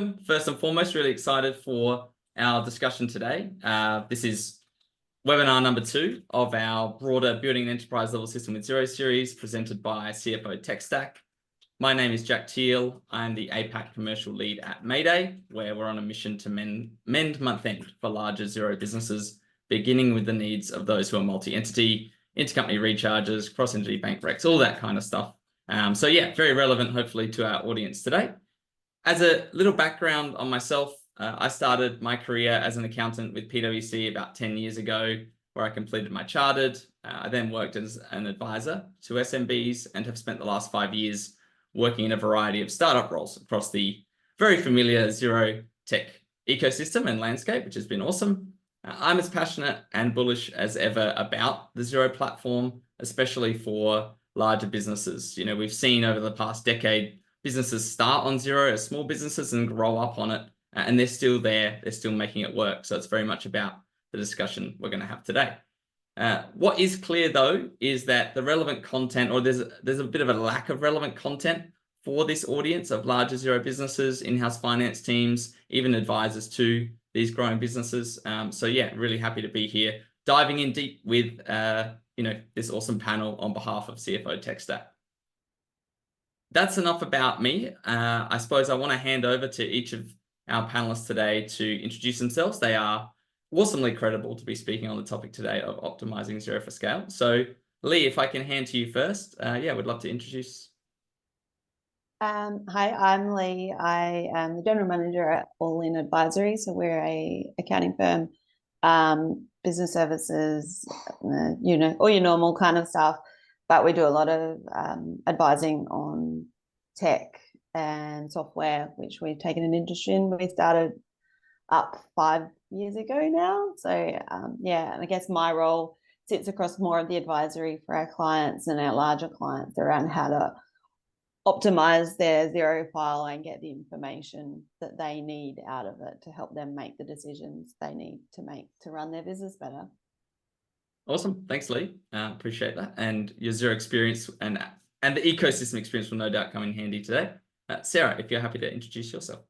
welcome. First and foremost, really excited for our discussion today. This is webinar number 2 of our broader Building an Enterprise Level System with Xero series presented by CFO Techstack. My name is Jack Teal. I'm the APAC commercial lead at Mayday, where we're on a mission to mend month-end for larger Xero businesses, beginning with the needs of those who are multi-entity, intercompany recharges, cross-entity bank recs, all that kind of stuff. So yeah, very relevant, hopefully, to our audience today. As a little background on myself, I started my career as an accountant with PwC about 10 years ago, where I completed my chartered. I then worked as an advisor to SMBs and have spent the last 5 years working in a variety of startup roles across the very familiar Xero tech ecosystem and landscape, which has been awesome. I'm as passionate and bullish as ever about the Xero platform, especially for larger businesses. You know, we've seen over the past decade, businesses start on Xero as small businesses and grow up on it, and they're still there, they're still making it work. So it's very much about the discussion we're going to have today. What is clear though is that the relevant content, or there's a bit of a lack of relevant content for this audience of larger Xero businesses, in-house finance teams, even advisors to these growing businesses. So yeah, really happy to be here, diving in deep with this awesome panel on behalf of CFO Techstack. That's enough about me. I suppose I want to hand over to each of our panelists today to introduce themselves. They are awesomely credible to be speaking on the topic today of optimizing Xero for scale. So Lee, if I can hand to you first, would love to introduce. Hi, I'm Lee. I am the general manager at All In Advisory. So we're a accounting firm, business services, all your normal kind of stuff. But we do a lot of advising on tech and software, which we've taken an interest in. We started up 5 years ago now. So and I guess my role sits across more of the advisory for our clients and our larger clients around how to optimize their Xero file and get the information that they need out of it to help them make the decisions they need to make to run their business better. Awesome. Thanks, Lee. Appreciate that. And your Xero experience and the ecosystem experience will no doubt come in handy today. Sarah, if you're happy to introduce yourself.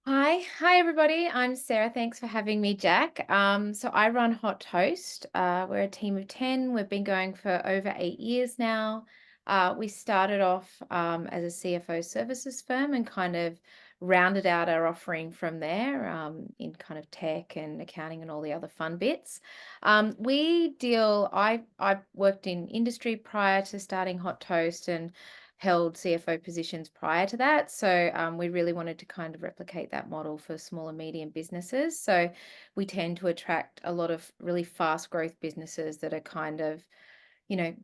Hi everybody. I'm Sarah. Thanks for having me, Jack. So I run Hot Toast. We're a team of 10. We've been going for over 8 years now. We started off as a CFO services firm and kind of rounded out our offering from there in kind of tech and accounting and all the other fun bits. I worked in industry prior to starting Hot Toast and held CFO positions prior to that. So we really wanted to kind of replicate that model for small and medium businesses. So we tend to attract a lot of really fast growth businesses that are kind of,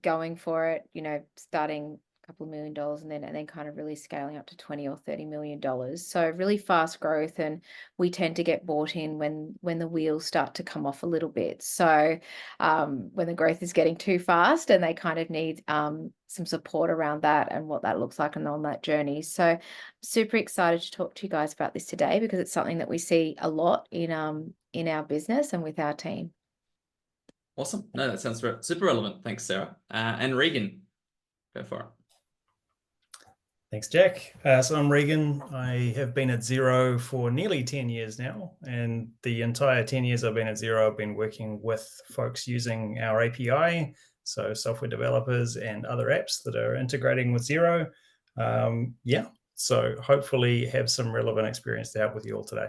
going for it, starting a couple of $1 million and then kind of really scaling up to 20 or $30 million. So really fast growth, and we tend to get bought in when the wheels start to come off a little bit. So when the growth is getting too fast and they kind of need some support around that and what that looks like and on that journey. So super excited to talk to you guys about this today because it's something that we see a lot in our business and with our team. Awesome. No, that sounds super relevant. Thanks, Sarah. And Regan, go for it. Thanks, Jack. So I'm Regan. I have been at Xero for nearly 10 years now. And the entire 10 years I've been at Xero, I've been working with folks using our API, so software developers and other apps that are integrating with Xero. So hopefully have some relevant experience to help with you all today.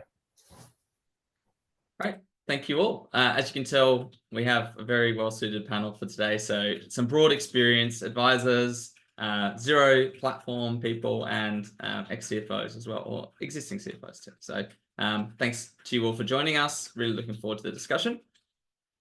Great. Thank you all. As you can tell, we have a very well-suited panel for today. So some broad experience, advisors, Xero platform people, and ex-CFOs as well, or existing CFOs too. So thanks to you all for joining us. Really looking forward to the discussion.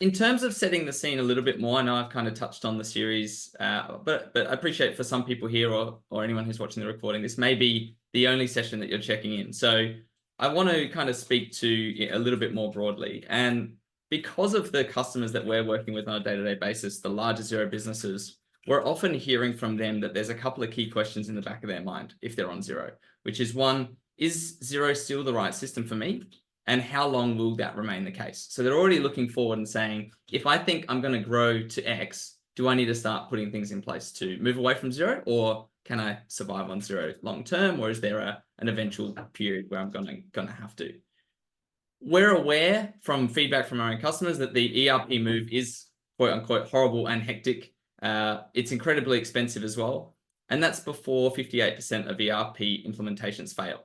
In terms of setting the scene a little bit more, I know I've kind of touched on the series, but I appreciate for some people here or anyone who's watching the recording, this may be the only session that you're checking in. So I want to kind of speak to a little bit more broadly. And because of the customers that we're working with on a day-to-day basis, the larger Xero businesses, we're often hearing from them that there's a couple of key questions in the back of their mind if they're on Xero, which is one, is Xero still the right system for me? And how long will that remain the case? So they're already looking forward and saying, if I think I'm going to grow to X, do I need to start putting things in place to move away from Xero, or can I survive on Xero long term, or is there an eventual period where I'm gonna have to? We're aware from feedback from our own customers that the ERP move is quote unquote horrible and hectic. It's incredibly expensive as well. And that's before 58% of ERP implementations fail.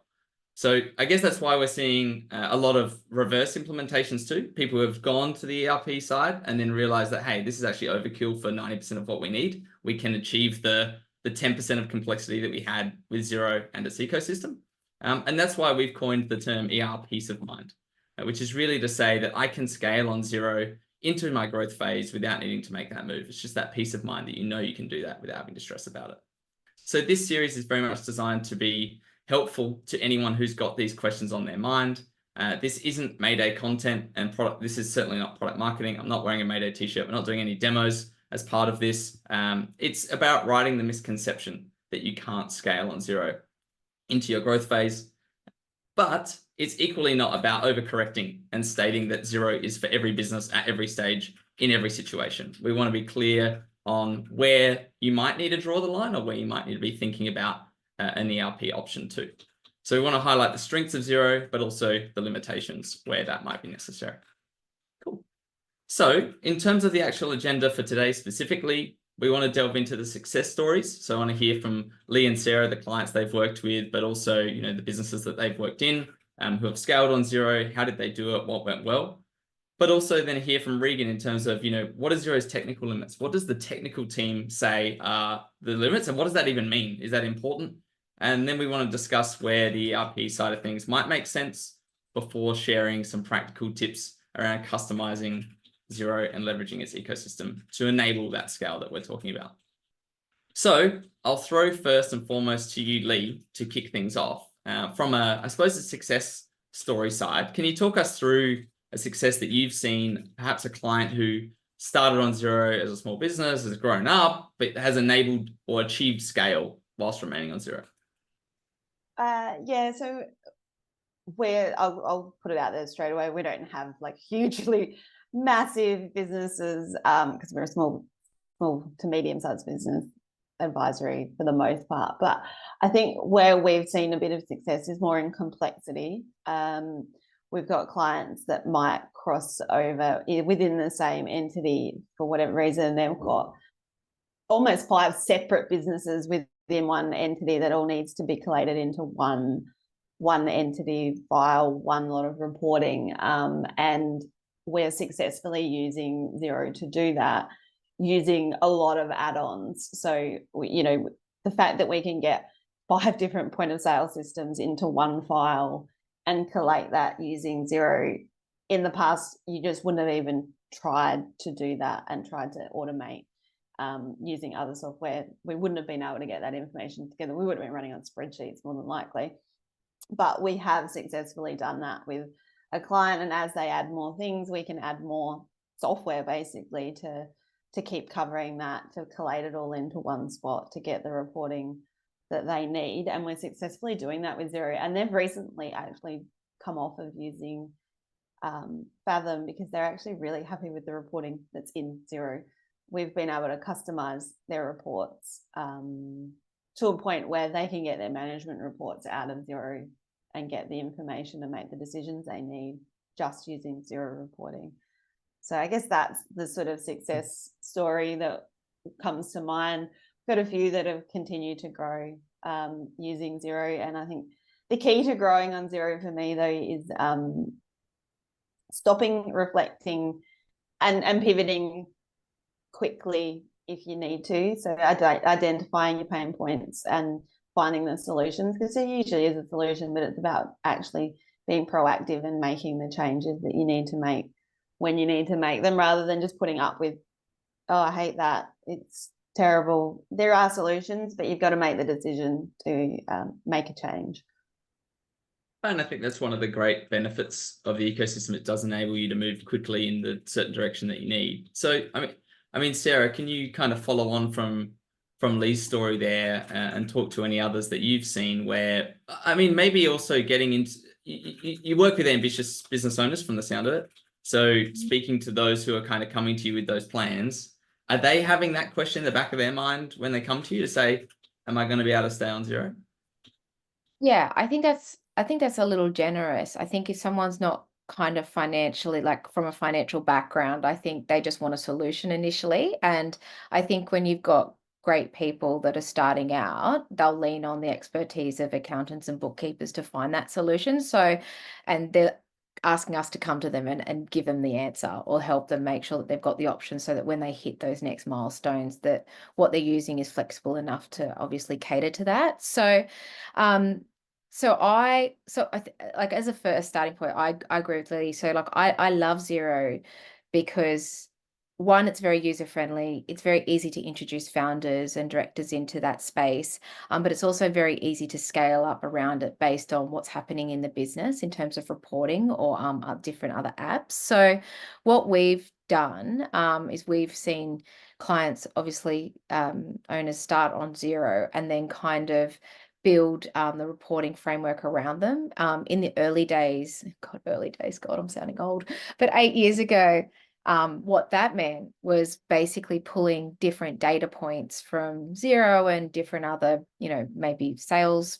So I guess that's why we're seeing a lot of reverse implementations too. People who have gone to the ERP side and then realize that, hey, this is actually overkill for 90% of what we need. We can achieve the 10% of complexity that we had with Xero and its ecosystem. And that's why we've coined the term ERP peace of mind, which is really to say that I can scale on Xero into my growth phase without needing to make that move. It's just that peace of mind that you know you can do that without having to stress about it. So this series is very much designed to be helpful to anyone who's got these questions on their mind. This isn't Mayday content and product. This is certainly not product marketing. I'm not wearing a Mayday t-shirt. We're not doing any demos as part of this. It's about righting the misconception that you can't scale on Xero into your growth phase. But it's equally not about overcorrecting and stating that Xero is for every business at every stage in every situation. We want to be clear on where you might need to draw the line or where you might need to be thinking about an ERP option too. So we want to highlight the strengths of Xero, but also the limitations where that might be necessary. Cool. So in terms of the actual agenda for today specifically, we want to delve into the success stories. So I want to hear from Lee and Sarah, the clients they've worked with, but also, the businesses that they've worked in, who have scaled on Xero. How did they do it? What went well? But also then hear from Regan in terms of, what are Xero's technical limits? What does the technical team say are the limits? And what does that even mean? Is that important? And then we want to discuss where the ERP side of things might make sense before sharing some practical tips around customizing Xero and leveraging its ecosystem to enable that scale that we're talking about. So I'll throw first and foremost to you, Lee, to kick things off. From I suppose, a success story side, can you talk us through a success that you've seen, perhaps a client who started on Xero as a small business, has grown up, but has enabled or achieved scale whilst remaining on Xero? Yeah, so I'll put it out there straight away. We don't have like hugely massive businesses because we're a small to medium-sized business advisory for the most part. But I think where we've seen a bit of success is more in complexity. We've got clients that might cross over within the same entity for whatever reason. They've got almost 5 separate businesses within one entity that all needs to be collated into one entity file, one lot of reporting. And we're successfully using Xero to do that, using a lot of add-ons. So, the fact that we can get 5 different point of sale systems into one file and collate that using Xero. In the past, you just wouldn't have even tried to do that and tried to automate using other software. We wouldn't have been able to get that information together. We would have been running on spreadsheets more than likely. But we have successfully done that with a client, and as they add more things, we can add more software basically to keep covering that, to collate it all into one spot to get the reporting that they need. And we're successfully doing that with Xero. And they've recently actually come off of using Fathom because they're actually really happy with the reporting that's in Xero. We've been able to customize their reports to a point where they can get their management reports out of Xero and get the information and make the decisions they need just using Xero reporting. So I guess that's the sort of success story that comes to mind. Got a few that have continued to grow using Xero. And I think the key to growing on Xero for me, though, is stopping, reflecting, and pivoting quickly if you need to. So identifying your pain points and finding the solutions, because there usually is a solution, but it's about actually being proactive and making the changes that you need to make when you need to make them, rather than just putting up with, oh, I hate that, it's terrible. There are solutions, but you've got to make the decision to make a change. And I think that's one of the great benefits of the ecosystem. It does enable you to move quickly in the certain direction that you need. So, I mean, Sarah, can you kind of follow on from Lee's story there and talk to any others that you've seen where, maybe also getting into, you work with ambitious business owners from the sound of it. So speaking to those who are kind of coming to you with those plans, Are they having that question in the back of their mind when they come to you to say, am I going to be able to stay on Xero? Yeah, I think that's a little generous. I think if someone's not kind of financially, like from a financial background, I think they just want a solution initially. And I think when you've got great people that are starting out, they'll lean on the expertise of accountants and bookkeepers to find that solution. So, and they're asking us to come to them and give them the answer or help them make sure that they've got the option so that when they hit those next milestones, that what they're using is flexible enough to obviously cater to that. So, like as a first starting point, I agree with Lily. So like I love Xero because one, it's very user friendly. It's very easy to introduce founders and directors into that space. But it's also very easy to scale up around it based on what's happening in the business in terms of reporting or different other apps. So what we've done is we've seen clients, obviously owners start on Xero and then kind of build the reporting framework around them. In the early days, God, I'm sounding old, but 8 years ago, what that meant was basically pulling different data points from Xero and different other, maybe sales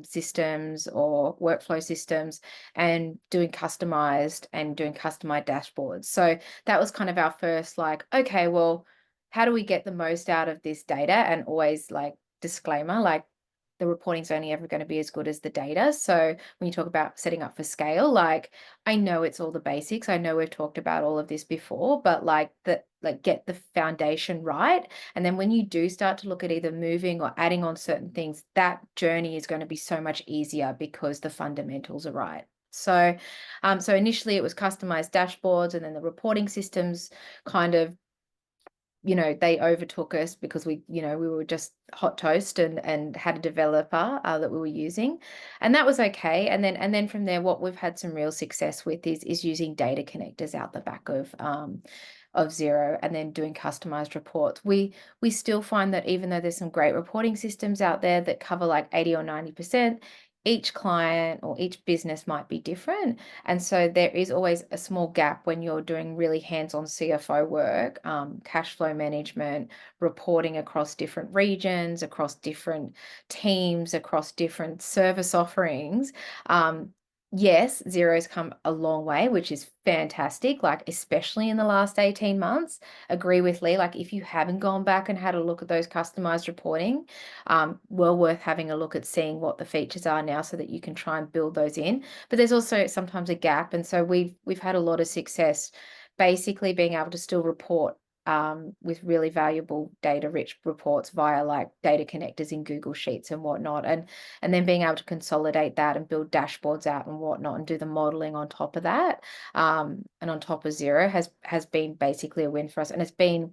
systems or workflow systems and doing customized dashboards. So that was kind of our first like, okay, well, how do we get the most out of this data? And always like disclaimer, like the reporting's only ever going to be as good as the data. So when you talk about setting up for scale, like I know it's all the basics. I know we've talked about all of this before, but get the foundation right. And then when you do start to look at either moving or adding on certain things, that journey is going to be so much easier because the fundamentals are right. So, so initially it was customized dashboards, and then the reporting systems kind of, they overtook us because we were just hot toast and had a developer that we were using, and that was okay. And then from there, what we've had some real success with is using data connectors out the back of Xero, and then doing customized reports. We still find that even though there's some great reporting systems out there that cover like 80 or 90%, each client or each business might be different. And so there is always a small gap when you're doing really hands-on CFO work, cash flow management, reporting across different regions, across different teams, across different service offerings. Yes, Xero's come a long way, which is fantastic, like especially in the last 18 months. Agree with Lee, like if you haven't gone back and had a look at those customized reporting, well worth having a look at seeing what the features are now so that you can try and build those in. But there's also sometimes a gap. And so we've had a lot of success basically being able to still report with really valuable data-rich reports via like data connectors in Google Sheets and whatnot, and then being able to consolidate that and build dashboards out and whatnot and do the modeling on top of that, and on top of Xero has been basically a win for us, and it's been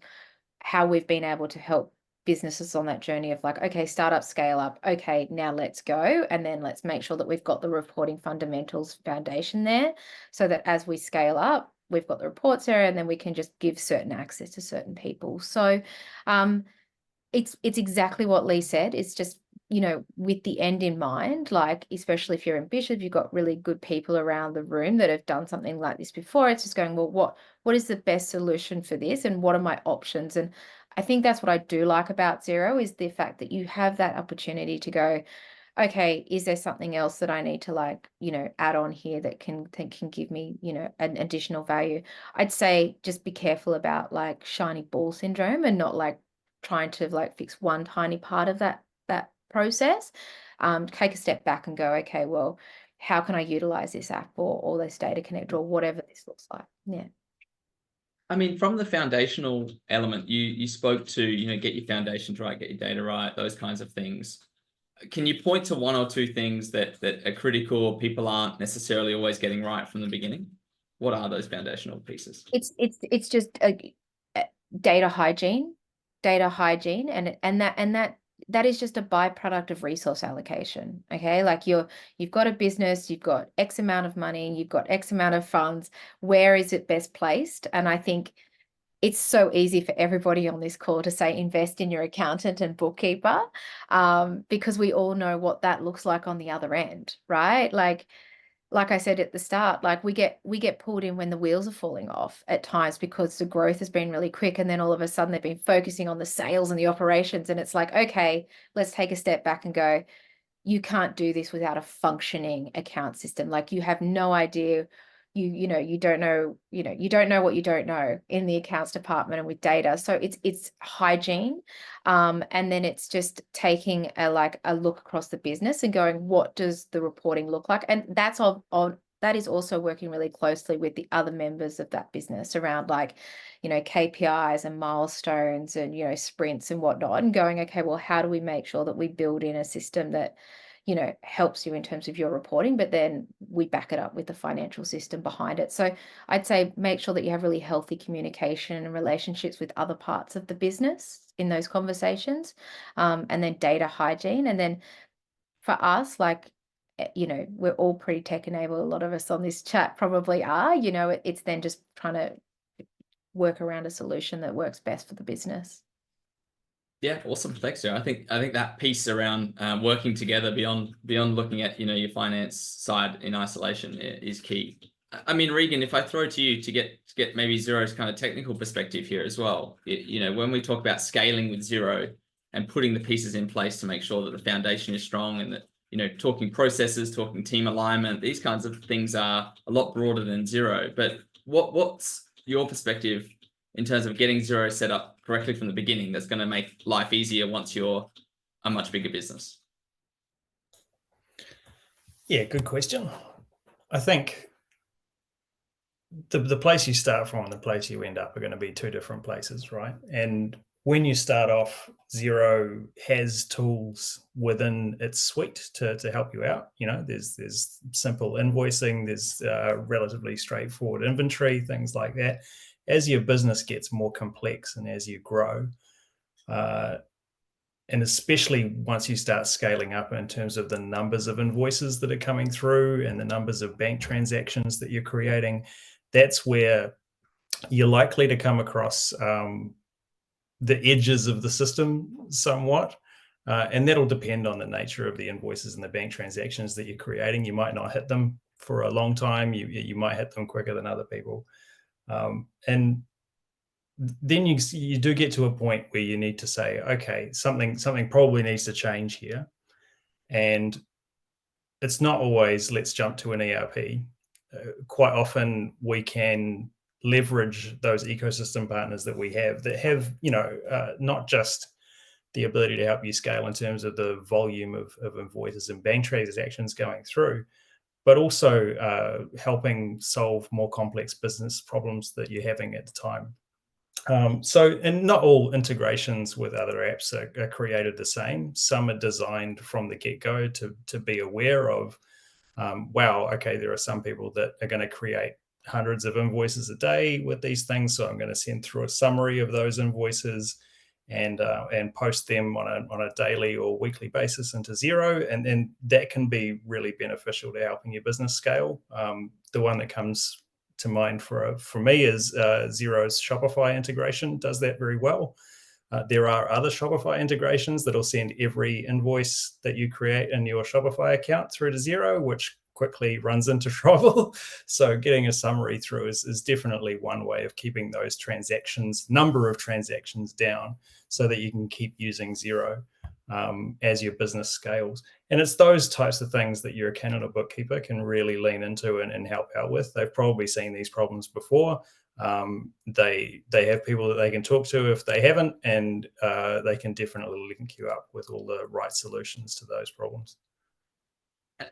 how we've been able to help businesses on that journey of like, okay, start up, scale up, okay, now let's go, and then let's make sure that we've got the reporting fundamentals foundation there so that as we scale up, we've got the reports area, and then we can just give certain access to certain people. So it's exactly what Lee said. It's just, with the end in mind, like, especially if you're ambitious, you've got really good people around the room that have done something like this before. It's just going, well, what is the best solution for this? And what are my options? And I think that's what I do like about Xero is the fact that you have that opportunity to go, okay, is there something else that I need to like, add on here that can give me, an additional value? I'd say just be careful about like shiny ball syndrome and not like trying to like fix one tiny part of that process. Take a step back and go, okay, well, how can I utilize this app or this data connector or whatever this looks like? Yeah. I mean, from the foundational element, you spoke to, get your foundations right, get your data right, those kinds of things. Can you point to one or two things that are critical or people aren't necessarily always getting right from the beginning? What are those foundational pieces? It's just a data hygiene, and that is just a byproduct of resource allocation. Okay, like you've got a business, you've got X amount of money, you've got X amount of funds. Where is it best placed? And I think it's so easy for everybody on this call to say invest in your accountant and bookkeeper, because we all know what that looks like on the other end, right? Like like I said at the start, like we get pulled in when the wheels are falling off at times because the growth has been really quick, and then all of a sudden they've been focusing on the sales and the operations, and it's like, okay, let's take a step back and go, you can't do this without a functioning account system. Like you have no idea, you don't know what you don't know in the accounts department and with data. So it's hygiene, and then it's just taking a look across the business and going, what does the reporting look like? And that's that is also working really closely with the other members of that business around KPIs and milestones and sprints and whatnot, and going, okay, well, how do we make sure that we build in a system that helps you in terms of your reporting, but then we back it up with the financial system behind it. So I'd say make sure that you have really healthy communication and relationships with other parts of the business in those conversations, and then data hygiene. And then for us, we're all pretty tech enabled. A lot of us on this chat probably are, it's then just trying to work around a solution that works best for the business. Yeah, awesome. Thanks, Joe. I think that piece around working together beyond looking at your finance side in isolation is key. I mean, Regan, if I throw to you to get maybe Xero's kind of technical perspective here as well, when we talk about scaling with Xero and putting the pieces in place to make sure that the foundation is strong, and that talking processes, talking team alignment, these kinds of things are a lot broader than Xero. But what's your perspective in terms of getting Xero set up correctly from the beginning that's going to make life easier once you're a much bigger business? Yeah, good question. I think the place you start from and the place you end up are going to be two different places, right? And when you start off, Xero has tools within its suite to help you out. There's simple invoicing, there's relatively straightforward inventory, things like that. As your business gets more complex and as you grow, and especially once you start scaling up in terms of the numbers of invoices that are coming through and the numbers of bank transactions that you're creating, that's where you're likely to come across the edges of the system somewhat. And that'll depend on the nature of the invoices and the bank transactions that you're creating. You might not hit them for a long time. You might hit them quicker than other people. And then you do get to a point where you need to say, okay, something probably needs to change here. And it's not always let's jump to an ERP. Quite often we can leverage those ecosystem partners that we have that have, not just the ability to help you scale in terms of the volume of invoices and bank transactions going through, but also helping solve more complex business problems that you're having at the time. And not all integrations with other apps are created the same. Some are designed from the get-go to be aware of, wow, okay, there are some people that are going to create hundreds of invoices a day with these things, so I'm going to send through a summary of those invoices and post them on a daily or weekly basis into Xero, and that can be really beneficial to helping your business scale. The one that comes to mind for me is Xero's Shopify integration does that very well. There are other Shopify integrations that'll send every invoice that you create in your Shopify account through to Xero, which quickly runs into trouble. So getting a summary through is definitely one way of keeping those number of transactions down so that you can keep using Xero as your business scales. And it's those types of things that your accountant or bookkeeper can really lean into and help out with. They've probably seen these problems before. They have people that they can talk to if they haven't, and they can definitely link you up with all the right solutions to those problems.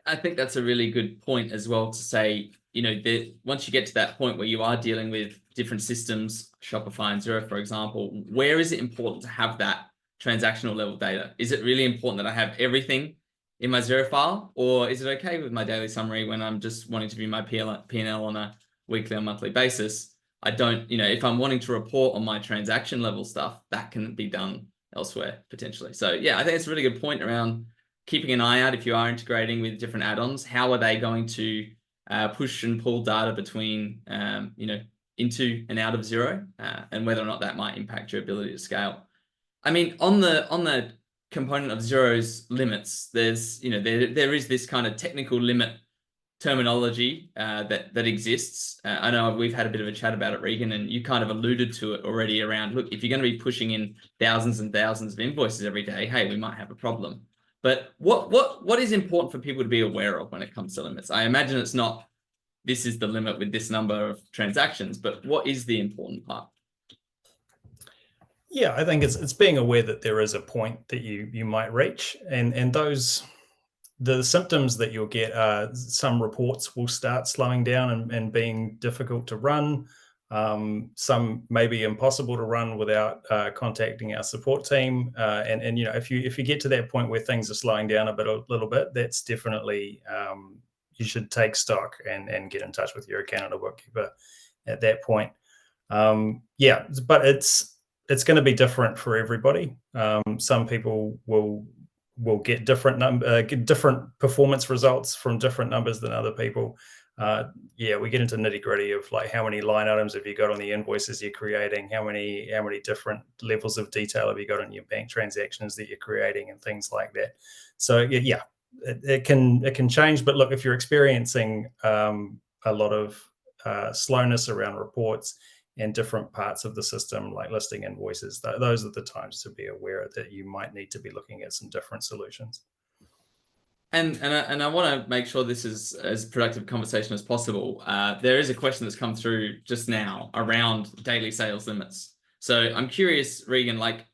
I think that's a really good point as well to say, once you get to that point where you are dealing with different systems, Shopify and Xero, for example, where is it important to have that transactional level data? Is it really important that I have everything in my Xero file, or is it okay with my daily summary when I'm just wanting to view my P&L on a weekly or monthly basis? I don't, if I'm wanting to report on my transaction level stuff, that can be done elsewhere potentially. So yeah, I think it's a really good point around keeping an eye out if you are integrating with different add-ons. How are they going to push and pull data between, into and out of Xero, and whether or not that might impact your ability to scale. I mean, on the component of Xero's limits, there's, there is this kind of technical limit terminology that exists. I know we've had a bit of a chat about it, Regan, and you kind of alluded to it already around, look, if you're going to be pushing in thousands and thousands of invoices every day, hey, we might have a problem. But what is important for people to be aware of when it comes to limits? I imagine it's not, this is the limit with this number of transactions, but what is the important part? Yeah, I think it's being aware that there is a point that you might reach, and the symptoms that you'll get are some reports will start slowing down and being difficult to run. Some may be impossible to run without contacting our support team. And if you get to that point where things are slowing down a little bit, that's definitely you should take stock and get in touch with your accountant or bookkeeper at that point. Yeah, but it's going to be different for everybody. Some people will get different performance results from different numbers than other people. Yeah, we get into nitty gritty of like how many line items have you got on the invoices you're creating, how many different levels of detail have you got on your bank transactions that you're creating, and things like that. So yeah, it can change. But look, if you're experiencing a lot of slowness around reports and different parts of the system, like listing invoices, those are the times to be aware that you might need to be looking at some different solutions. And I want to make sure this is as productive a conversation as possible. There is a question that's come through just now around daily sales limits. So I'm curious, Regan, like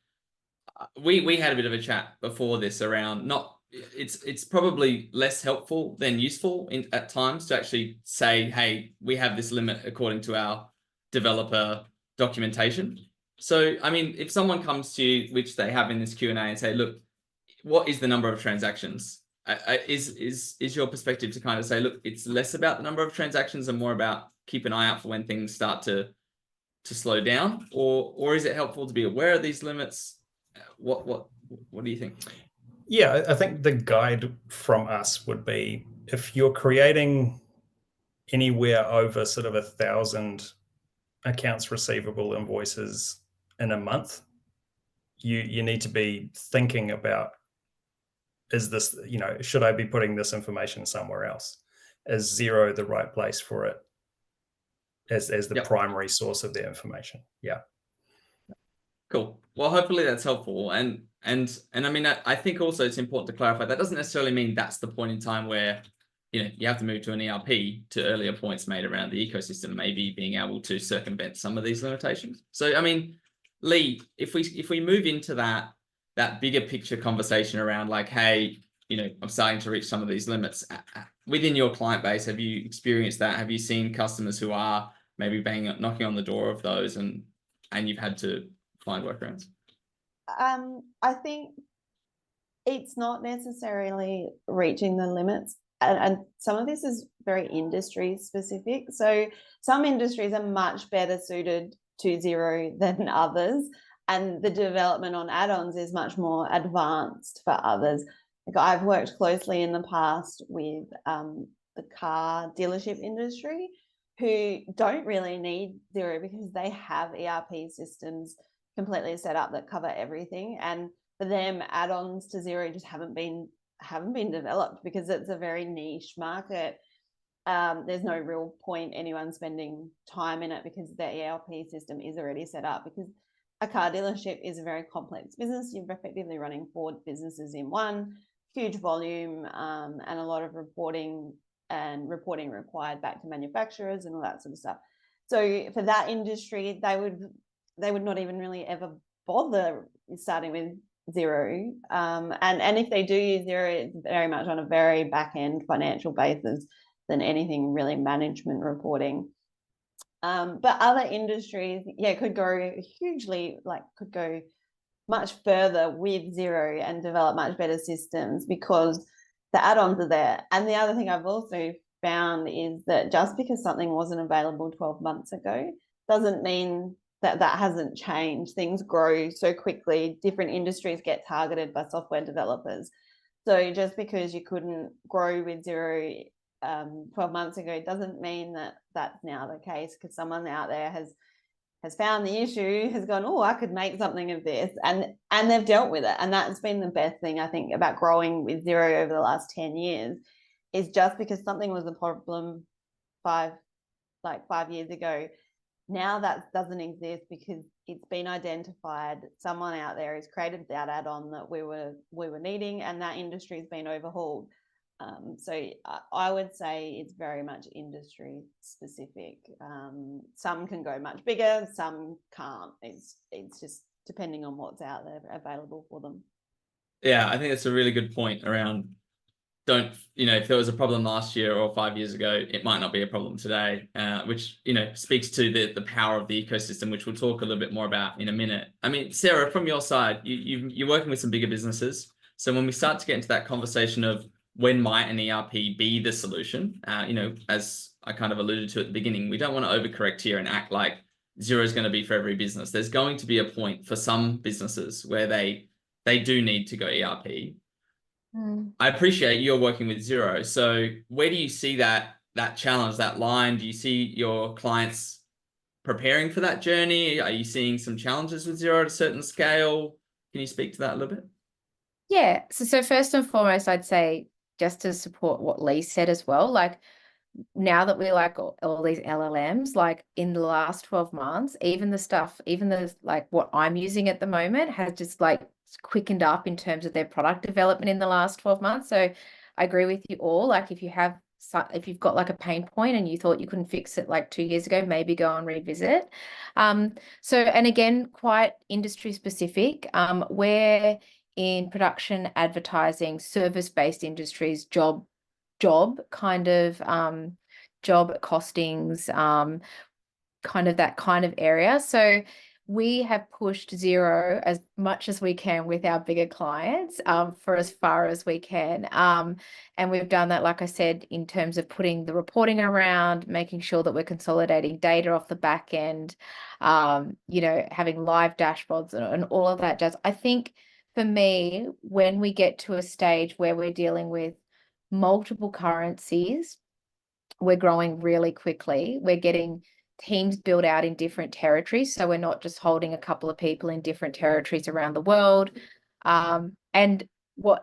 we had a bit of a chat before this around it's probably less helpful than useful at times to actually say, hey, we have this limit according to our developer documentation. So, I mean, if someone comes to you, which they have in this Q&A, and say, look, what is the number of transactions? Is your perspective to kind of say, look, it's less about the number of transactions and more about keep an eye out for when things start to slow down, or is it helpful to be aware of these limits? What do you think? Yeah, I think the guide from us would be, if you're creating anywhere over sort of 1,000 accounts receivable invoices in a month, you need to be thinking about, is this, should I be putting this information somewhere else? Is Xero the right place for it as the primary source of the information? Yeah. Cool. Well, hopefully that's helpful. And I mean, I think also it's important to clarify that doesn't necessarily mean that's the point in time where you have to move to an ERP. To earlier points made around the ecosystem, maybe being able to circumvent some of these limitations. So, I mean, Lee, if we move into that bigger picture conversation around like, hey, I'm starting to reach some of these limits within your client base. Have you experienced that? Have you seen customers who are maybe knocking on the door of those, and you've had to find workarounds? I think it's not necessarily reaching the limits, and some of this is very industry specific. So some industries are much better suited to Xero than others, and the development on add-ons is much more advanced for others. Like I've worked closely in the past with the car dealership industry, who don't really need Xero because they have ERP systems completely set up that cover everything, and for them add-ons to Xero just haven't been developed because it's a very niche market. There's no real point anyone spending time in it because their ERP system is already set up, because a car dealership is a very complex business. You're effectively running 4 businesses in one, huge volume, and a lot of reporting required back to manufacturers and all that sort of stuff. So for that industry, they would not even really ever bother starting with Xero. And if they do use Xero, it's very much on a very back-end financial basis than anything really management reporting. But other industries, could go much further with Xero and develop much better systems because the add-ons are there. And the other thing I've also found is that just because something wasn't available 12 months ago doesn't mean that hasn't changed. Things grow so quickly. Different industries get targeted by software developers. So just because you couldn't grow with Xero 12 months ago doesn't mean that that's now the case, because someone out there has found the issue, has gone, oh, I could make something of this, and they've dealt with it. And that's been the best thing, I think, about growing with Xero over the last 10 years, is just because something was a problem 5 years ago. Now that doesn't exist because it's been identified. Someone out there has created that add-on that we were needing, and that industry has been overhauled. So I would say it's very much industry specific. Some can go much bigger, some can't. It's just depending on what's out there available for them. Yeah, I think that's a really good point around if there was a problem last year or 5 years ago, it might not be a problem today, which, speaks to the power of the ecosystem, which we'll talk a little bit more about in a minute. I mean, Sarah, from your side, you're working with some bigger businesses. So when we start to get into that conversation of when might an ERP be the solution, as I kind of alluded to at the beginning, we don't want to overcorrect here and act like Xero is going to be for every business. There's going to be a point for some businesses where they do need to go ERP. I appreciate you're working with Xero. So where do you see that challenge, that line? Do you see your clients preparing for that journey? Are you seeing some challenges with Xero at a certain scale? Can you speak to that a little bit? Yeah. So first and foremost, I'd say, just to support what Lee said as well, like now that we like all these LLMs, like in the last 12 months, even the like what I'm using at the moment has just like quickened up in terms of their product development in the last 12 months. So I agree with you all. Like if you've got like a pain point and you thought you couldn't fix it like 2 years ago, maybe go and revisit. So, and again, quite industry specific. Where in production, advertising, service-based industries, job kind of job costings, kind of that kind of area. So we have pushed Xero as much as we can with our bigger clients for as far as we can. And we've done that, like I said, in terms of putting the reporting around, making sure that we're consolidating data off the back end, having live dashboards and all of that jazz. I think for me, when we get to a stage where we're dealing with multiple currencies, we're growing really quickly. We're getting teams built out in different territories. So we're not just holding a couple of people in different territories around the world. And what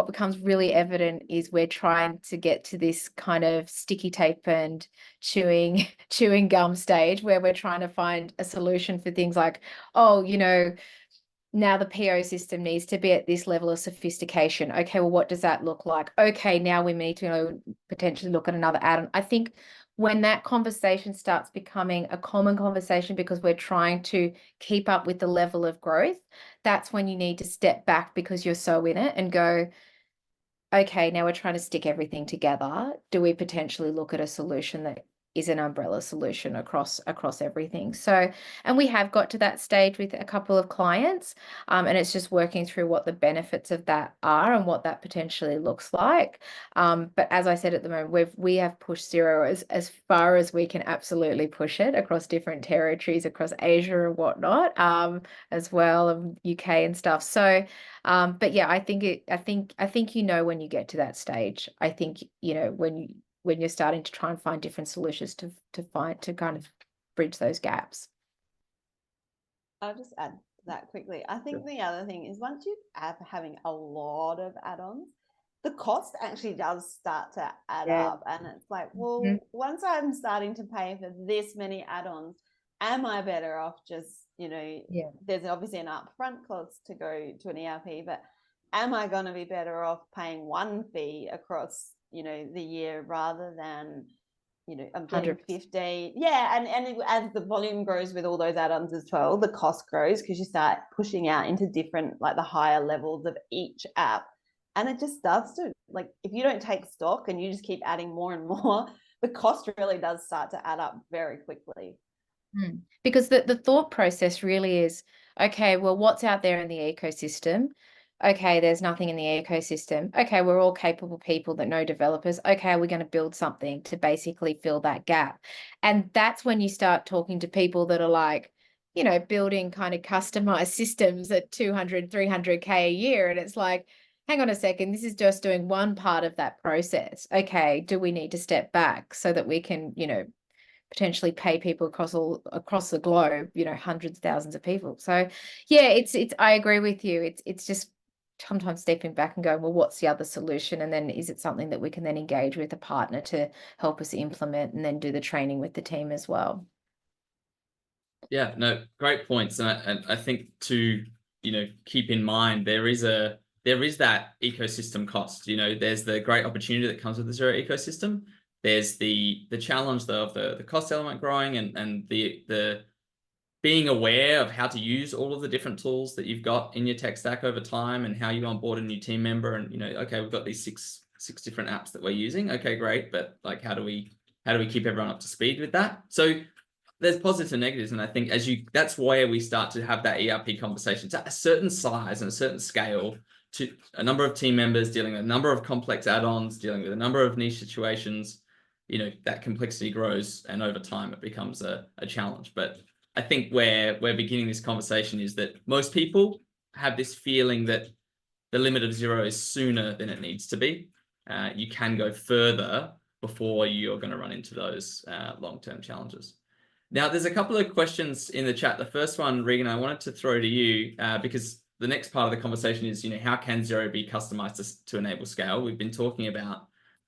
becomes really evident is we're trying to get to this kind of sticky tape and chewing gum stage where we're trying to find a solution for things like, now the PO system needs to be at this level of sophistication. Okay, well, what does that look like? Okay, now we need to potentially look at another add-on. I think when that conversation starts becoming a common conversation because we're trying to keep up with the level of growth, that's when you need to step back because you're so in it and go, okay, now we're trying to stick everything together. Do we potentially look at a solution that is an umbrella solution across everything? So, and we have got to that stage with a couple of clients, and it's just working through what the benefits of that are and what that potentially looks like. But as I said, at the moment, we have pushed Xero as far as we can absolutely push it across different territories, across Asia and whatnot, as well, and UK and stuff. So, but yeah, I think when you get to that stage, I think when you're starting to try and find different solutions to kind of bridge those gaps. I'll just add to that quickly. I think the other thing is once you add having a lot of add-ons, the cost actually does start to add up, and it's like, well, once I'm starting to pay for this many add-ons, am I better off just, there's obviously an upfront cost to go to an ERP, but am I going to be better off paying one fee across the year rather than I'm getting 50? And as the volume grows with all those add-ons as well, the cost grows because you start pushing out into different, like the higher levels of each app, and it just starts to, like, if you don't take stock and you just keep adding more and more, the cost really does start to add up very quickly. Because the thought process really is, okay, well, what's out there in the ecosystem? Okay, there's nothing in the ecosystem. Okay, we're all capable people that know developers. Okay, we're going to build something to basically fill that gap. And that's when you start talking to people that are like, building kind of customized systems at 200, 300K a year. And it's like, hang on a second, this is just doing one part of that process. Okay, do we need to step back so that we can, potentially pay people across the globe, hundreds of thousands of people? So yeah, it's I agree with you. It's just sometimes stepping back and going, well, what's the other solution? And then is it something that we can then engage with a partner to help us implement and then do the training with the team as well? Yeah, no, great points. And I think to, keep in mind, there is that ecosystem cost. There's the great opportunity that comes with the Xero ecosystem. There's the challenge of the cost element growing and the being aware of how to use all of the different tools that you've got in your tech stack over time, and how you onboard a new team member, and okay, we've got these six different apps that we're using. Okay, great, but like, how do we keep everyone up to speed with that? So there's positives and negatives, and I think that's where we start to have that ERP conversation. To a certain size and a certain scale, to a number of team members dealing with a number of complex add-ons, dealing with a number of niche situations, that complexity grows, and over time it becomes a challenge. But I think where we're beginning this conversation is that most people have this feeling that the limit of Xero is sooner than it needs to be. You can go further before you're going to run into those long-term challenges. Now, there's a couple of questions in the chat. The first one, Regan, I wanted to throw to you because the next part of the conversation is, how can Xero be customized to enable scale? We've been talking about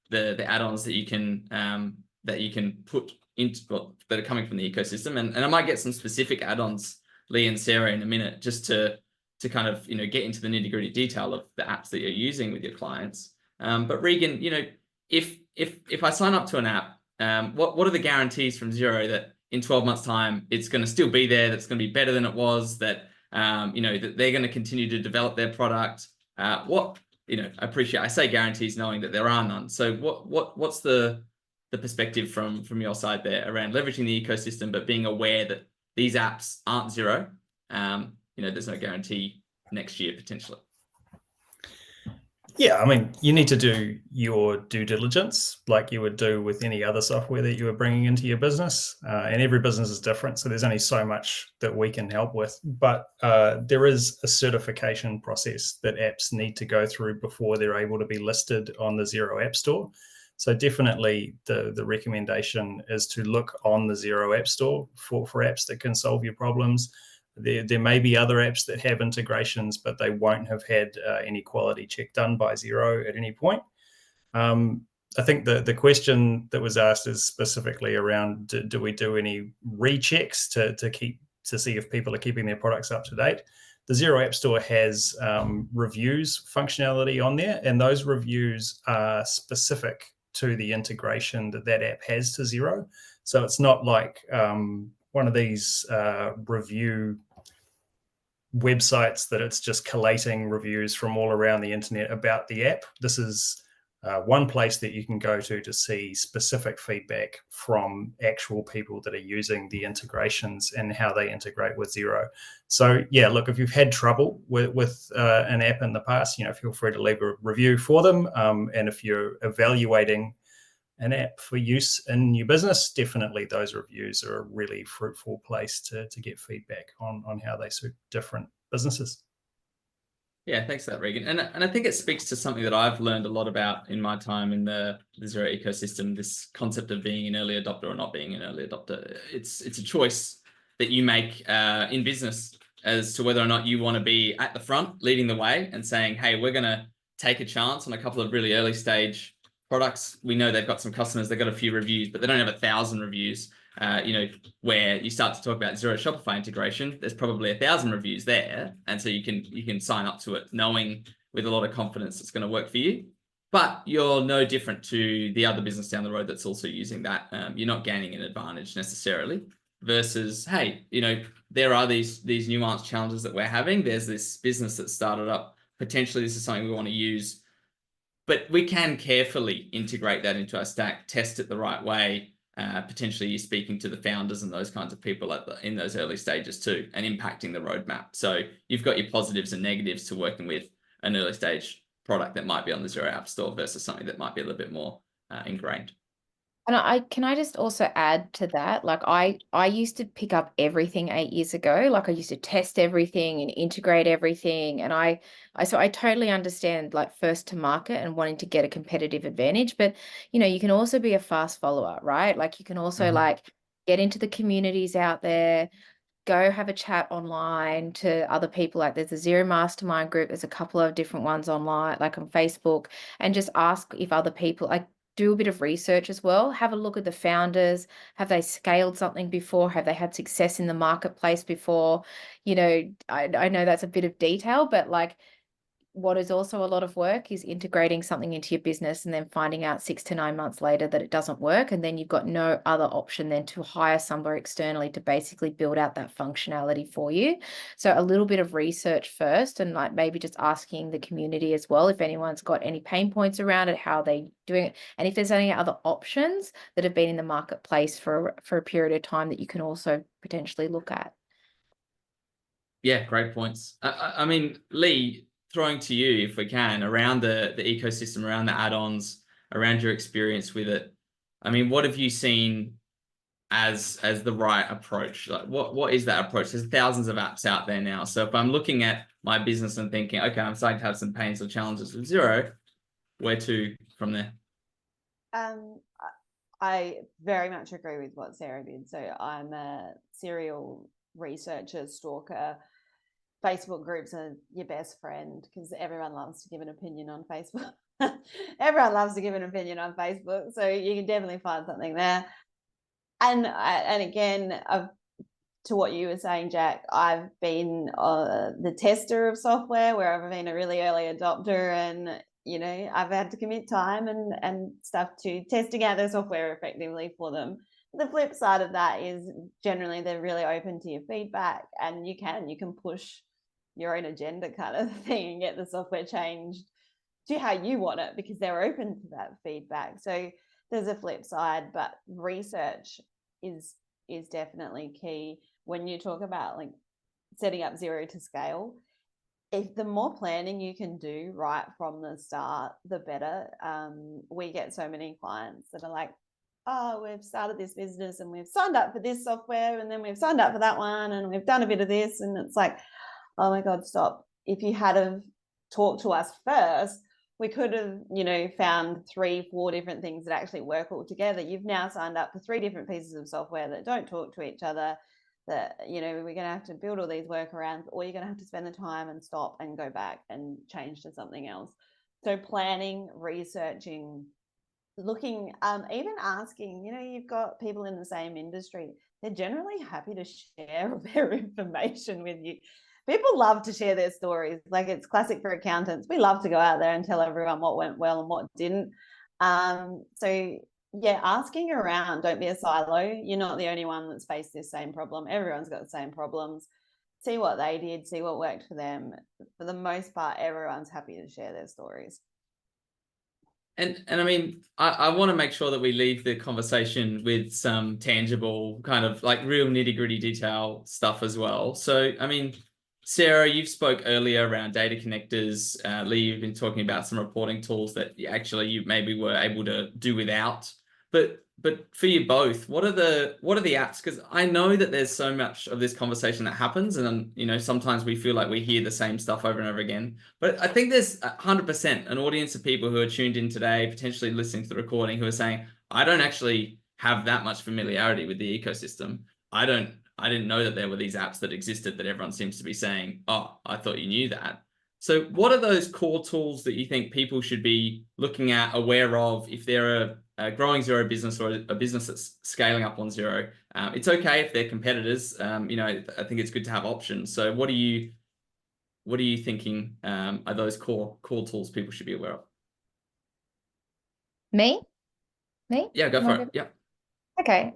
the add-ons that you can put into that are coming from the ecosystem, and I might get some specific add-ons, Lee and Sarah, in a minute, just to kind of get into the nitty-gritty detail of the apps that you're using with your clients. But Regan, if I sign up to an app, what are the guarantees from Xero that in 12 months time, it's going to still be there, that's going to be better than it was, that, that they're going to continue to develop their product? I say guarantees knowing that there are none. So what's the perspective from your side there around leveraging the ecosystem, but being aware that these apps aren't Xero? There's no guarantee next year, potentially. Yeah, I mean, you need to do your due diligence like you would do with any other software that you are bringing into your business. And every business is different, so there's only so much that we can help with. But there is a certification process that apps need to go through before they're able to be listed on the Xero App Store. So definitely the recommendation is to look on the Xero App Store for apps that can solve your problems. There may be other apps that have integrations, but they won't have had any quality check done by Xero at any point. I think the question that was asked is specifically around, do we do any rechecks to see if people are keeping their products up to date? The Xero App Store has reviews functionality on there, and those reviews are specific to the integration that app has to Xero. So it's not like one of these review websites that it's just collating reviews from all around the internet about the app. This is one place that you can go to see specific feedback from actual people that are using the integrations and how they integrate with Xero. So yeah, look, if you've had trouble with an app in the past, feel free to leave a review for them. And if you're evaluating an app for use in your business, definitely those reviews are a really fruitful place to get feedback on how they suit different businesses. Yeah, thanks for that, Regan. And I think it speaks to something that I've learned a lot about in my time in the Xero ecosystem, this concept of being an early adopter or not being an early adopter. It's a choice that you make in business as to whether or not you want to be at the front leading the way and saying, hey, we're going to take a chance on a couple of really early stage products. We know they've got some customers, they've got a few reviews, but they don't have 1,000 reviews. Where you start to talk about Xero Shopify integration, there's probably 1,000 reviews there, and so you can sign up to it knowing with a lot of confidence it's going to work for you. But you're no different to the other business down the road that's also using that. You're not gaining an advantage necessarily. Versus, hey, there are these nuanced challenges that we're having. There's this business that started up. Potentially, this is something we want to use, but we can carefully integrate that into our stack, test it the right way. Potentially you're speaking to the founders and those kinds of people in those early stages too, and impacting the roadmap. So you've got your positives and negatives to working with an early stage product that might be on the Xero App Store versus something that might be a little bit more ingrained. And can I just also add to that? Like I used to pick up everything 8 years ago. Like I used to test everything and integrate everything. And so I totally understand like first to market and wanting to get a competitive advantage. But you can also be a fast follower, right? Like you can also like get into the communities out there, go have a chat online to other people. Like there's a Xero mastermind group. There's a couple of different ones online, like on Facebook, and just ask if other people, like, do a bit of research as well. Have a look at the founders. Have they scaled something before? Have they had success in the marketplace before? You know, I know that's a bit of detail, but like, what is also a lot of work is integrating something into your business and then finding out 6 to 9 months later that it doesn't work. And then you've got no other option than to hire somewhere externally to basically build out that functionality for you. So a little bit of research first, and like maybe just asking the community as well if anyone's got any pain points around it, how they doing it, and if there's any other options that have been in the marketplace for a period of time that you can also potentially look at. Yeah, great points. I mean, Lee, throwing to you if we can around the ecosystem, around the add-ons, around your experience with it. I mean, what have you seen as the right approach? Like what is that approach? There's thousands of apps out there now. So if I'm looking at my business and thinking, okay, I'm starting to have some pains or challenges with Xero, where to from there? I very much agree with what Sarah did. So I'm a serial researcher, stalker. Facebook groups are your best friend because everyone loves to give an opinion on Facebook. Everyone loves to give an opinion on Facebook, so you can definitely find something there. And again, to what you were saying, Jack, I've been the tester of software, where I've been a really early adopter, and you know, I've had to commit time and stuff to testing out their software effectively for them. The flip side of that is generally they're really open to your feedback, and you can push your own agenda kind of thing and get the software changed to how you want it because they're open to that feedback. So there's a flip side, but research is definitely key when you talk about like setting up Xero to scale. If the more planning you can do right from the start, the better. We get so many clients that are like, oh, we've started this business and we've signed up for this software and then we've signed up for that one and we've done a bit of this, and it's like, oh my God, stop. If you had have talked to us first, we could have, you know, found 3-4 different things that actually work all together. You've now signed up for 3 different pieces of software that don't talk to each other, that, you know, we're going to have to build all these workarounds, or you're going to have to spend the time and stop and go back and change to something else. So planning, researching, looking, even asking, you know, you've got people in the same industry, they're generally happy to share their information with you. People love to share their stories. Like, it's classic for accountants. We love to go out there and tell everyone what went well and what didn't. So yeah, asking around, don't be a silo. You're not the only one that's faced this same problem. Everyone's got the same problems. See what they did, see what worked for them. For the most part, everyone's happy to share their stories. And I mean, I want to make sure that we leave the conversation with some tangible kind of like real nitty-gritty detail stuff as well. So, I mean, Sarah, you've spoke earlier around data connectors. Lee, you've been talking about some reporting tools that actually you maybe were able to do without. But for you both, what are the apps? Because I know that there's so much of this conversation that happens, and you know, sometimes we feel like we hear the same stuff over and over again. But I think there's 100% an audience of people who are tuned in today, potentially listening to the recording, who are saying, I don't actually have that much familiarity with the ecosystem. I didn't know that there were these apps that existed that everyone seems to be saying, oh, I thought you knew that. So what are those core tools that you think people should be looking at, aware of, if they're a growing Xero business or a business that's scaling up on Xero? It's okay if they're competitors. You know, I think it's good to have options. So what are you thinking are those core tools people should be aware of? Me? Yeah, go for it. Yeah. Okay.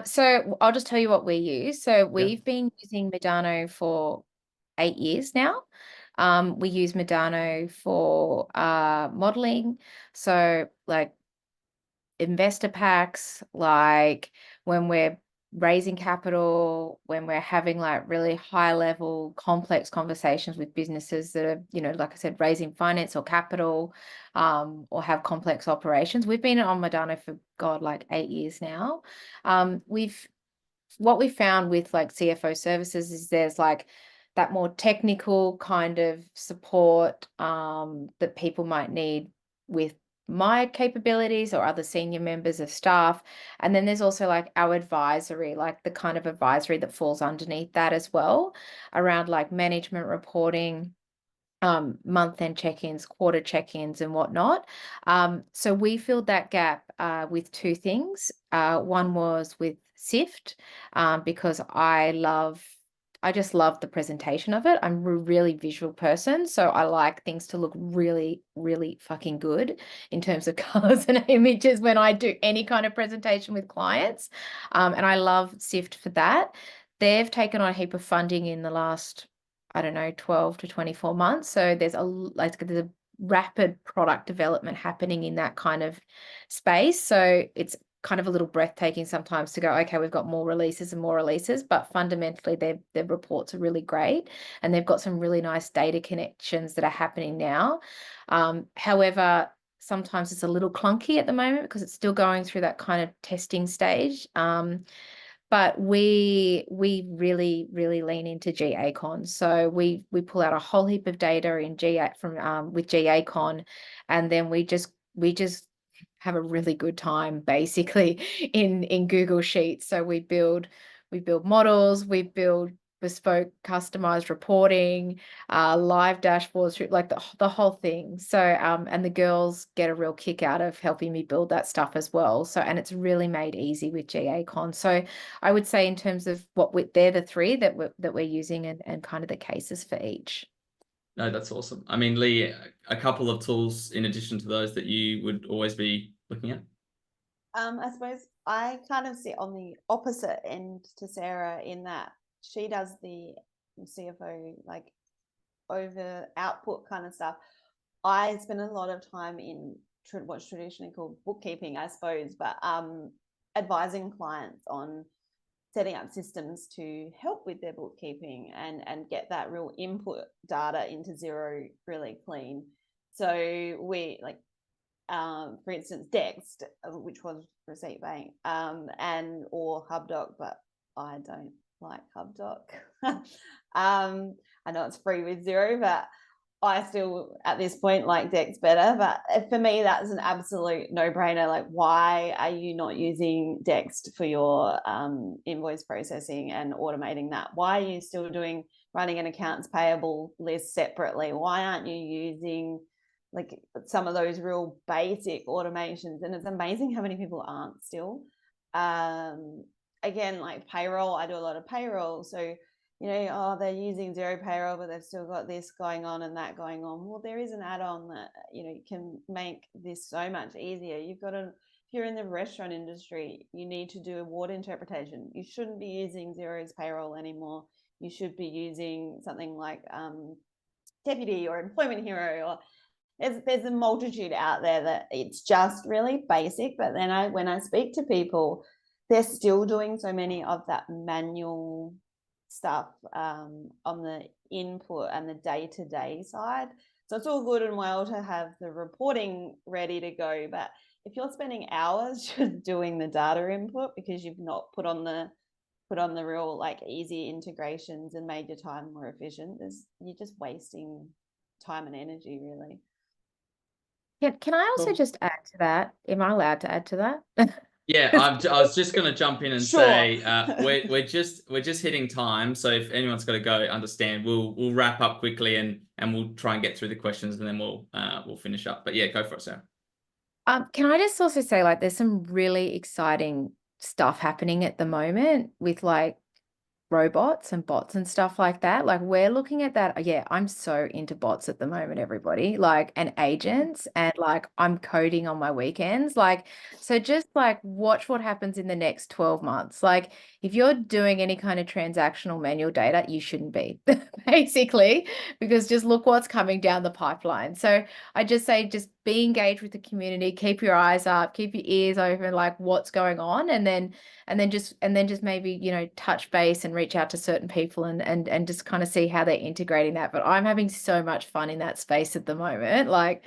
So I'll just tell you what we use. So we've been using Medano for 8 years now. We use Medano for modeling. So like investor packs, like when we're raising capital, when we're having like really high level complex conversations with businesses that are, you know, like I said, raising finance or capital, or have complex operations. We've been on Medano for like 8 years now. What we found with like CFO services is there's like that more technical kind of support that people might need with my capabilities or other senior members of staff. And then there's also like our advisory, like the kind of advisory that falls underneath that as well, around like management reporting, month-end check-ins, quarter check-ins and whatnot. So we filled that gap with two things. One was with Sift, because I just love the presentation of it. I'm a really visual person, so I like things to look really, really fucking good in terms of colors and images when I do any kind of presentation with clients. And I love Sift for that. They've taken on a heap of funding in the last, I don't know, 12 to 24 months. So there's a rapid product development happening in that kind of space. So it's kind of a little breathtaking sometimes to go, okay, we've got more releases and more releases, but fundamentally their reports are really great, and they've got some really nice data connections that are happening now. However, sometimes it's a little clunky at the moment because it's still going through that kind of testing stage. But we really, really lean into GACon. So we pull out a whole heap of data in with GACon, and then we just have a really good time basically in Google Sheets. So we build models, we build bespoke customized reporting, live dashboards, like the whole thing. So and the girls get a real kick out of helping me build that stuff as well. So, and it's really made easy with GACon. So I would say in terms of they're the three that we're using, and kind of the cases for each. No, that's awesome. I mean, Lee, a couple of tools in addition to those that you would always be looking at? I suppose I kind of sit on the opposite end to Sarah in that she does the CFO like over output kind of stuff. I spend a lot of time in what's traditionally called bookkeeping, I suppose, but advising clients on setting up systems to help with their bookkeeping and get that real input data into Xero really clean. So we like, for instance, Dext, which was Receipt Bank, and or HubDoc, but I don't like HubDoc. I know it's free with Xero, but I still at this point like Dext better. But for me, that's an absolute no-brainer. Like, why are you not using Dext for your invoice processing and automating that? Why are you still running an accounts payable list separately? Why aren't you using like some of those real basic automations? And it's amazing how many people aren't still. Again, like payroll, I do a lot of payroll. So, you know, oh, they're using Xero payroll, but they've still got this going on and that going on. Well, there is an add-on that, you know, can make this so much easier. You've got if you're in the restaurant industry, you need to do award interpretation. You shouldn't be using Xero's payroll anymore. You should be using something like Deputy or Employment Hero, or there's a multitude out there that it's just really basic. But then when I speak to people, they're still doing so many of that manual stuff on the input and the day-to-day side. So it's all good and well to have the reporting ready to go, but if you're spending hours just doing the data input because you've not put on the real like easy integrations and made your time more efficient, you're just wasting time and energy, really. Can I also just add to that? Am I allowed to add to that? Yeah, I was just going to jump in and Sure. say we're just hitting time. So if anyone's got to go, understand. We'll wrap up quickly and we'll try and get through the questions, and then we'll finish up. But yeah, go for it, Sarah. Can I just also say, like, there's some really exciting stuff happening at the moment with like robots and bots and stuff like that. Like, we're looking at that. Yeah, I'm so into bots at the moment, everybody, like, and agents, and like I'm coding on my weekends. Like, so just like watch what happens in the next 12 months. Like, if you're doing any kind of transactional manual data, you shouldn't be basically, because just look what's coming down the pipeline. So I just say, just be engaged with the community, keep your eyes up, keep your ears open, like what's going on, and then just maybe, you know, touch base and reach out to certain people and just kind of see how they're integrating that. But I'm having so much fun in that space at the moment. Like,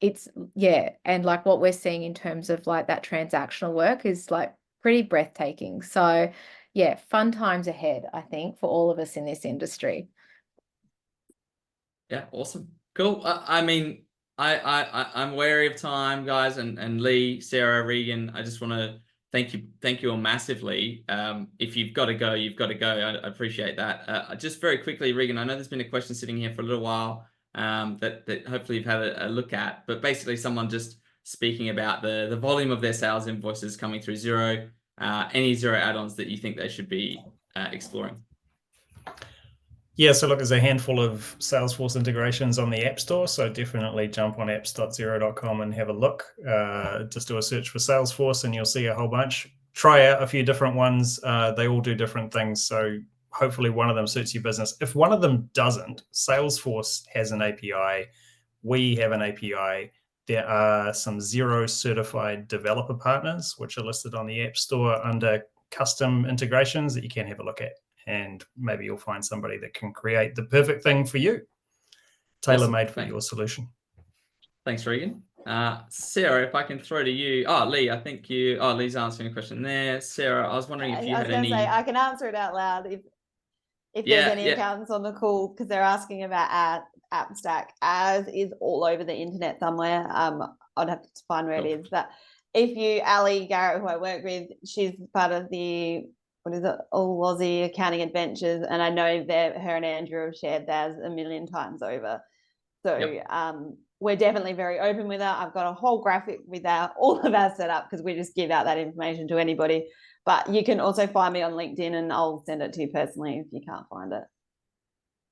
it's, yeah. And like what we're seeing in terms of like that transactional work is like pretty breathtaking. So yeah, fun times ahead, I think, for all of us in this industry. Yeah, awesome. Cool. I mean, I'm wary of time, guys, and Lee, Sarah, Regan. I just want to thank you all massively. If you've got to go, you've got to go. I appreciate that. Just very quickly, Regan, I know there's been a question sitting here for a little while that hopefully you've had a look at, but basically someone just speaking about the volume of their sales invoices coming through Xero. Any Xero add-ons that you think they should be exploring? Yeah, so look, there's a handful of Salesforce integrations on the App Store, so definitely jump on apps.xero.com and have a look. Just do a search for Salesforce and you'll see a whole bunch. Try out a few different ones. They all do different things, so hopefully one of them suits your business. If one of them doesn't, Salesforce has an API. We have an API. There are some Xero certified developer partners, which are listed on the App Store under custom integrations that you can have a look at. And maybe you'll find somebody that can create the perfect thing for you, tailor-made for your solution. Thanks, Regan. Sarah, if I can throw to you. Oh, Lee, I think Lee's answering a question there. Sarah, I was wondering if you had any. Say, I can answer it out loud if there's any accountants on the call, because they're asking about AppStack. Ours is all over the internet somewhere. I'd have to find where it is. But if you, Ali Garrett, who I work with, she's part of the All Aussie Accounting Adventures, and I know that her and Andrew have shared theirs a million times over. So we're definitely very open with that. I've got a whole graphic with all of our setup, because we just give out that information to anybody. But you can also find me on LinkedIn and I'll send it to you personally if you can't find it.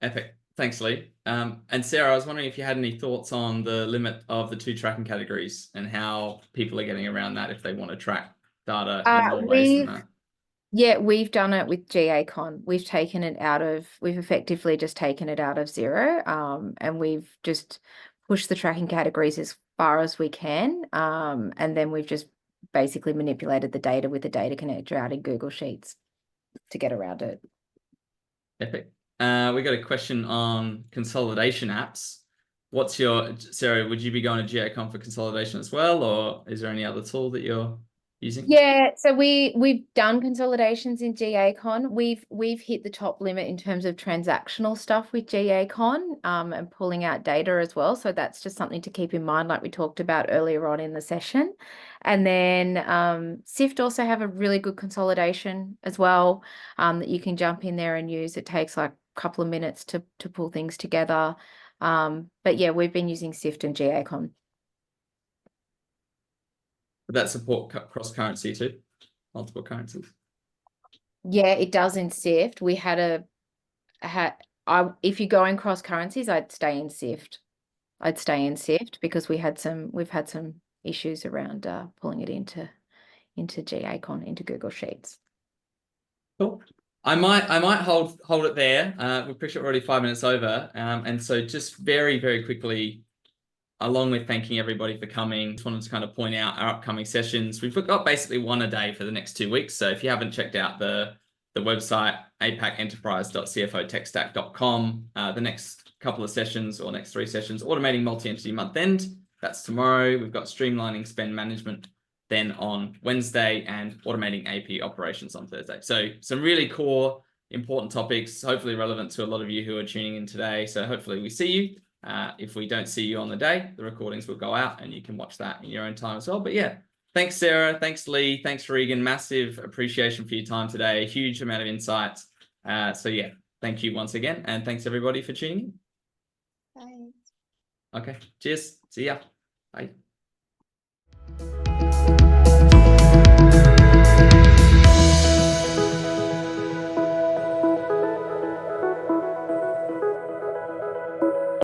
Epic. Thanks, Lee. And Sarah, I was wondering if you had any thoughts on the limit of the 2 tracking categories and how people are getting around that if they want to track data in more ways than that. Yeah, we've done it with GACon. We've effectively just taken it out of Xero, and we've just pushed the tracking categories as far as we can. And then we've just basically manipulated the data with the data connector out in Google Sheets to get around it. Epic. We got a question on consolidation apps. Sarah, would you be going to GACon for consolidation as well, or is there any other tool that you're using? Yeah, so we've done consolidations in GACon. We've hit the top limit in terms of transactional stuff with GACon, and pulling out data as well. So that's just something to keep in mind, like we talked about earlier on in the session. And then SIFT also have a really good consolidation as well, that you can jump in there and use. It takes like a couple of minutes to pull things together. But yeah, we've been using SIFT and GACon. Would that support cross-currency too? Multiple currencies? Yeah, it does in SIFT. We if you're going cross currencies, I'd stay in SIFT. Because we've had some issues around pulling it into GACon, into Google Sheets. Cool. I might hold it there. We appreciate we're already 5 minutes over. And so just very, very quickly, along with thanking everybody for coming, just wanted to kind of point out our upcoming sessions. We've got basically one a day for the next 2 weeks. So if you haven't checked out the website, apacenterprise.cfotechstack.com, the next couple of sessions or next 3 sessions, automating multi-entity month end. That's tomorrow. We've got streamlining spend management then on Wednesday, and automating AP operations on Thursday. So some really core, important topics, hopefully relevant to a lot of you who are tuning in today. So hopefully we see you. If we don't see you on the day, the recordings will go out and you can watch that in your own time as well. But yeah, thanks, Sarah. Thanks, Lee. Thanks, Regan. Massive appreciation for your time today. A huge amount of insights. So yeah, thank you once again. And thanks everybody for tuning in. Thanks. Okay, cheers. See ya. Bye.